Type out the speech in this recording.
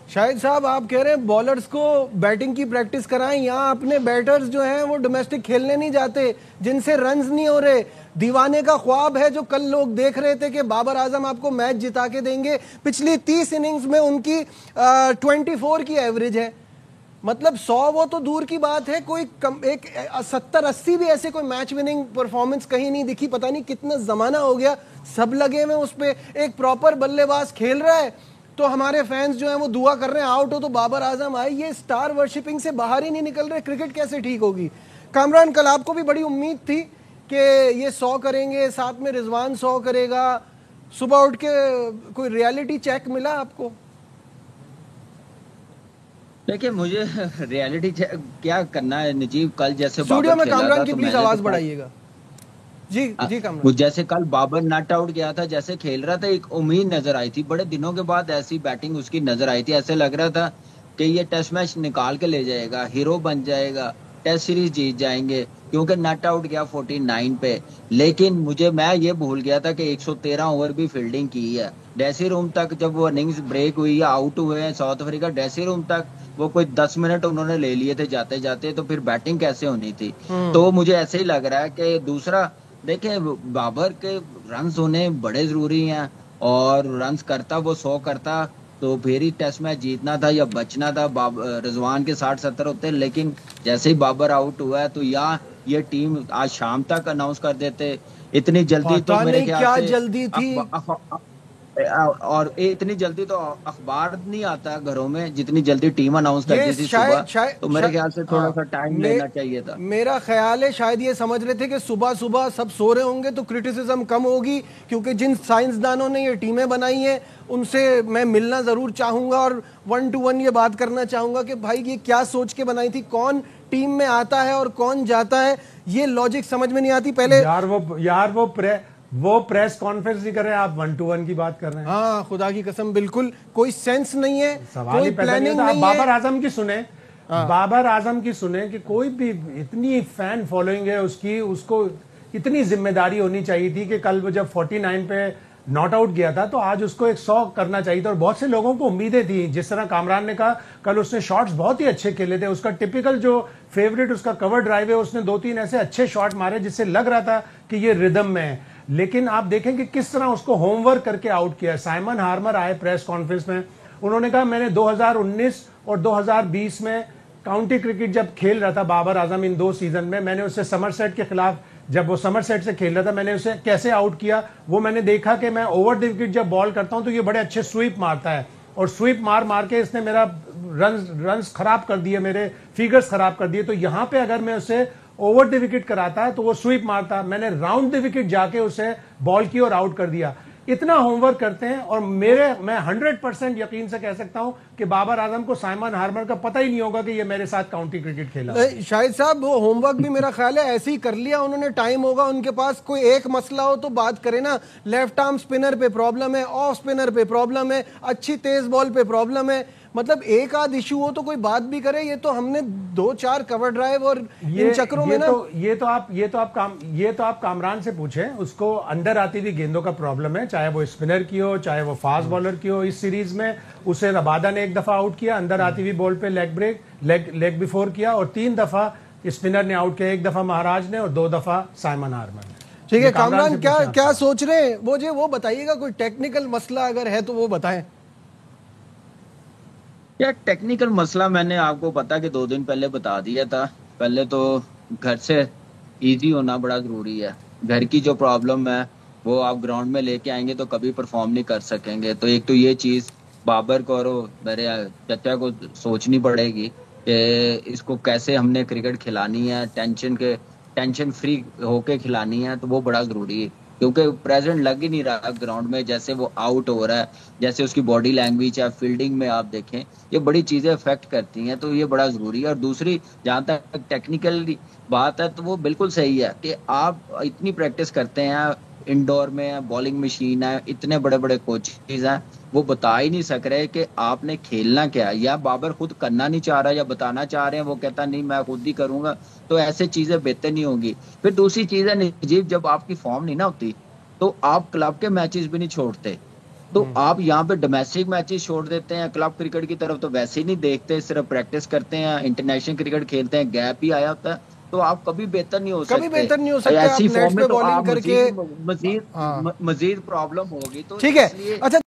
شاہد صاحب آپ کہہ رہے ہیں بالرز کو بیٹنگ کی پریکٹس کرائیں، یہاں اپنے بیٹرز جو ہیں وہ ڈومیسٹک کھیلنے نہیں جاتے، جن سے رنز نہیں ہو رہے. دیوانے کا خواب ہے جو کل لوگ دیکھ رہے تھے کہ بابر اعظم آپ کو میچ جتا کے دیں گے. پچھلی 30 اننگز میں ان کی 24 کی ایوریج ہے. مطلب 100 وہ تو دور کی بات ہے، کوئی ایک 70-80 بھی ایسے کوئی میچ وننگ پرفارمنس کہیں نہیں دکھی. پتہ نہیں کتنا زمانہ ہو گیا سب لگے ہوئے اس پہ. ایک پراپر بلے باز کھیل رہا ہے تو ہمارے فینس جو ہیں وہ دعا کر رہے ہیں آؤٹ ہو تو بابر اعظم آئے. یہ سٹار ورشپنگ سے باہر ہی نہیں نکل رہے. کرکٹ کیسے ٹھیک ہوگی؟ کامران کل آپ کو بھی بڑی امید تھی کہ یہ 100 کریں گے، ساتھ میں رضوان 100 کرے گا. صبح اٹھ کے کوئی ریالٹی چیک ملا آپ کو؟ دیکھیں مجھے ریالٹی کیا کرنا ہے نجیب. کل جیسے اسٹوڈیو میں بابر کھیلا کامران تھا کی تو پلیز میں نے آواز تو بڑھائیے گا. جی کامران. جیسے کل بابر ناٹ آؤٹ گیا تھا، جیسے کھیل رہا تھا، ایک امید نظر آئی تھی. بڑے دنوں کے بعد ایسی بیٹنگ اس کی نظر آئی تھی. ایسے لگ رہا تھا کہ یہ ٹیسٹ میچ نکال کے لے جائے گا، ہیرو بن جائے گا، ٹیسٹ سیریز جیت جائیں گے. کیونکہ ناٹ آؤٹ گیا 49 پہ. لیکن میں یہ بھول گیا تھا کہ 113 اوور بھی فیلڈنگ کی ہے. ڈریسنگ روم تک جب وہ اننگز بریک ہوئی یا آؤٹ ہوئے ہیں ساؤتھ افریقہ، ڈریسنگ روم تک وہ کوئی 10 منٹ انہوں نے لے لیے تھے جاتے جاتے. تو پھر بیٹنگ کیسے ہونی تھی؟ تو مجھے ایسے ہی لگ رہا ہے کہ دوسرا دیکھیں بابر کے رنز ہونے بڑے ضروری ہیں، اور رنز کرتا وہ 100 کرتا تو پھر ہی ٹیسٹ میچ جیتنا تھا یا بچنا تھا. رضوان کے 60-70 ہوتے. لیکن جیسے ہی بابر آؤٹ ہوا ہے تو یا یہ ٹیم آج شام تک اناؤنس کر دیتے. اتنی جلدی تو پتہ میرے نہیں خیال کیا سے جلدی تھی. اور اتنی جلدی تو اخبار نہیں آتا گھروں میں جتنی جلدی ٹیم اناؤنس یہ کرتی تھی صبح. تو میرے خیال سے تھوڑا ہاں سا ٹائم لینا چاہیے تھا. میرا خیال ہے شاید یہ سمجھ رہے تھے کہ صبح صبح سب سو رہے ہوں گے تو کرٹیسزم کم ہوگی، کیونکہ جن سائنسدانوں نے یہ ٹیمیں بنائی ہیں ان سے میں ملنا ضرور چاہوں گا اور 1 to 1 یہ بات کرنا چاہوں گا کہ بھائی یہ کیا سوچ کے بنائی تھی. کون ٹیم میں آتا ہے اور کون جاتا ہے یہ لاجک سمجھ میں نہیں آتی. پہلے وہ پریس کانفرنس نہیں کر رہے ہیں، آپ 1 to 1 کی بات کر رہے ہیں. ہاں خدا کی قسم بالکل کوئی سینس نہیں ہے، سوال کوئی ہی پیدا نہیں پلاننگ ہوتا. آپ نہیں ہے. بابر اعظم کی سنیں، بابر اعظم کی سنیں کہ کوئی بھی اتنی فین فالوئنگ ہے اس کی، اس کو اتنی ذمہ داری ہونی چاہیے تھی کہ کل وہ جب 49 پہ ناٹ آؤٹ گیا تھا تو آج اس کو 100 کرنا چاہیے تھا. اور بہت سے لوگوں کو امیدیں تھیں. جس طرح کامران نے کہا کل اس نے شاٹس بہت ہی اچھے کھیلے تھے. اس کا ٹپیکل جو فیوریٹ اس کا کور ڈرائیو ہے، اس نے 2-3 ایسے اچھے شاٹ مارے جس سے لگ رہا تھا کہ یہ ردم میں ہے. لیکن آپ دیکھیں کہ کس طرح اس کو ہوم ورک کر کے آؤٹ کیا. سائمن ہارمر آئے پریس کانفرنس میں، انہوں نے کہا میں نے 2019 اور 2020 میں کاؤنٹی کرکٹ جب کھیل رہا تھا بابر اعظم ان 2 سیزن میں نے اسے سمر سیٹ کے خلاف جب وہ سمر سیٹ سے کھیل رہا تھا میں نے اسے کیسے آؤٹ کیا. وہ میں نے دیکھا کہ میں اوور دی وکٹ جب بال کرتا ہوں تو یہ بڑے اچھے سویپ مارتا ہے، اور سویپ مار کے اس نے میرا رنز خراب کر دیے، میرے فیگرز خراب کر دیے. تو یہاں پہ اگر میں اسے اوور دی وکٹ کراتا ہے تو وہ سویپ مارتا. میں نے راؤنڈ دی وکٹ جا کے اسے بال کی اور آؤٹ کر دیا. اتنا ہوم ورک کرتے ہیں. اور میں 100% یقین سے کہہ سکتا ہوں کہ بابر اعظم کو سائمن ہارمر کا پتہ ہی نہیں ہوگا کہ یہ میرے ساتھ کاؤنٹی کرکٹ کھیلا. شاہد صاحب وہ ہوم ورک بھی میرا خیال ہے ایسے ہی کر لیا انہوں نے. ٹائم ہوگا ان کے پاس، کوئی ایک مسئلہ ہو تو بات کرے نا. لیفٹ آرم سپنر پہ پرابلم ہے، آف سپنر پہ پرابلم ہے، اچھی تیز بال پہ پرابلم ہے. مطلب ایک آدھ ایشو ہو تو کوئی بات بھی کرے. یہ تو ہم نے 2-4 کور ڈرائیو اور ان چکروں میں نا یہ تو آپ کامران سے پوچھیں. اس کو اندر آتی ہوئی گیندوں کا پرابلم ہے، چاہے وہ اسپنر کی ہو چاہے وہ فاسٹ بالر کی ہو. اس سیریز میں اسے ربادہ نے 1 دفعہ آؤٹ کیا اندر آتی ہوئی بال پہ لیگ بیفور کیا، اور 3 دفعہ اسپنر نے آؤٹ کیا. 1 دفعہ مہاراج نے اور 2 دفعہ سائمن ہارمر نے. ٹھیک ہے کامران کیا سوچ رہے ہیں وہ بتائیے گا. کوئی ٹیکنیکل مسئلہ اگر ہے تو وہ بتائیں. یا ٹیکنیکل مسئلہ میں نے آپ کو پتا کہ 2 دن پہلے بتا دیا تھا. پہلے تو گھر سے ایزی ہونا بڑا ضروری ہے. گھر کی جو پرابلم ہے وہ آپ گراؤنڈ میں لے کے آئیں گے تو کبھی پرفارم نہیں کر سکیں گے. تو ایک تو یہ چیز بابر کو اور میرے چچا کو سوچنی پڑے گی کہ اس کو کیسے ہم نے کرکٹ کھلانی ہے، ٹینشن فری ہو کے کھلانی ہے. تو وہ بڑا ضروری ہے کیونکہ پریزنٹ لگ ہی نہیں رہا گراؤنڈ میں. جیسے وہ آؤٹ ہو رہا ہے، جیسے اس کی باڈی لینگویج ہے، فیلڈنگ میں آپ دیکھیں یہ بڑی چیزیں افیکٹ کرتی ہیں. تو یہ بڑا ضروری ہے. اور دوسری جہاں تک ٹیکنیکل بات ہے تو وہ بالکل صحیح ہے کہ آپ اتنی پریکٹس کرتے ہیں انڈور میں، بالنگ مشین ہے، اتنے بڑے بڑے کوچز ہیں، وہ بتا ہی نہیں سک رہے کہ آپ نے کھیلنا کیا. یا بابر خود کرنا نہیں چاہ رہا یا بتانا چاہ رہے ہیں، وہ کہتا نہیں میں خود ہی کروں گا. تو ایسے چیزیں بہتر نہیں ہوگی. پھر دوسری چیز ہے نجیب، جب آپ کی فارم نہیں نہ ہوتی تو آپ کلب کے میچز بھی نہیں چھوڑتے. تو آپ یہاں پہ ڈومیسٹک میچز چھوڑ دیتے ہیں, کلب کرکٹ کی طرف تو ویسے ہی نہیں دیکھتے, صرف پریکٹس کرتے ہیں, انٹرنیشنل کرکٹ کھیلتے ہیں, گیپ ہی آیا ہوتا ہے, تو آپ کبھی بہتر نہیں ہو سکتے. کبھی بہتر نہیں ہو سکتے, آپ ایسی نیٹس فارم میں پہ تو بالنگ آپ کر کے. مزید پرابلم ہوگی. تو ٹھیک ہے, اس لیے اچھا